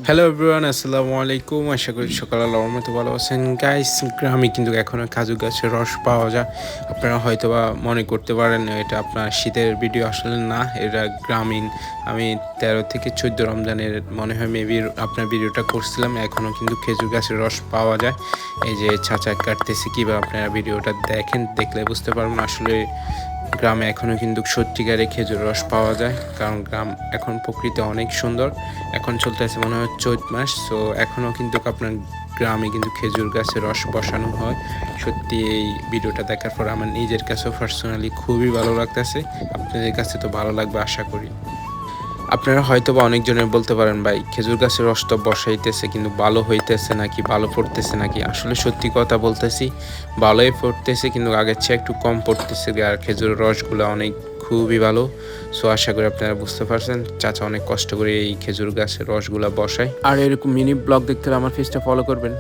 Hello everyone, আসসালামু আলাইকুম। আশা করি সকালে আল্লাহর মতো ভালো আছেন। গাইস, গ্রামে কিন্তু এখনও কাজু গাছের রস পাওয়া যায়। আপনারা হয়তোবা মনে করতে পারেন এটা আপনার শীতের ভিডিও, আসলে না, এটা গ্রামীণ। আমি 13 থেকে 14 রমজানের মনে হয় মেবি আপনার ভিডিওটা করছিলাম। এখনও কিন্তু খেজুর গাছের রস পাওয়া যায়। এই যে চাচা কাটতেছে, কীভাবে আপনারা ভিডিওটা দেখেন, দেখলে বুঝতে পারবেন আসলে গ্রামে এখনও কিন্তু সত্যিকারে খেজুর রস পাওয়া যায়। কারণ গ্রাম এখন প্রকৃতি অনেক সুন্দর। এখন চলতেছে মনে হয় চৈত মাস, সো এখনও কিন্তু আপনার গ্রামে কিন্তু খেজুর গাছের রস বসানো হয়। সত্যি এই ভিডিওটা দেখার পর আমার নিজের কাছেও পার্সোনালি খুবই ভালো লাগতেছে। আপনাদের কাছে তো ভালো লাগবে আশা করি। আপনারা হয়তো বা অনেকজনের বলতে পারেন, ভাই খেজুর গাছের রস তো বসাইতেছে কিন্তু ভালো হইতেছে নাকি, ভালো পড়তেছে নাকি? আসলে সত্যি কথা বলতেছি, ভালোই পড়তেছে কিন্তু আগের চেয়ে একটু কম পড়তেছে। আর খেজুরের রসগুলো অনেক খুবই ভালো। সো আশা করি আপনারা বুঝতে পারছেন, চাচা অনেক কষ্ট করে এই খেজুর গাছের রসগুলা বসায়। আর এরকম মিনি ব্লগ দেখতে হলে আমার পেজটা ফলো করবেন।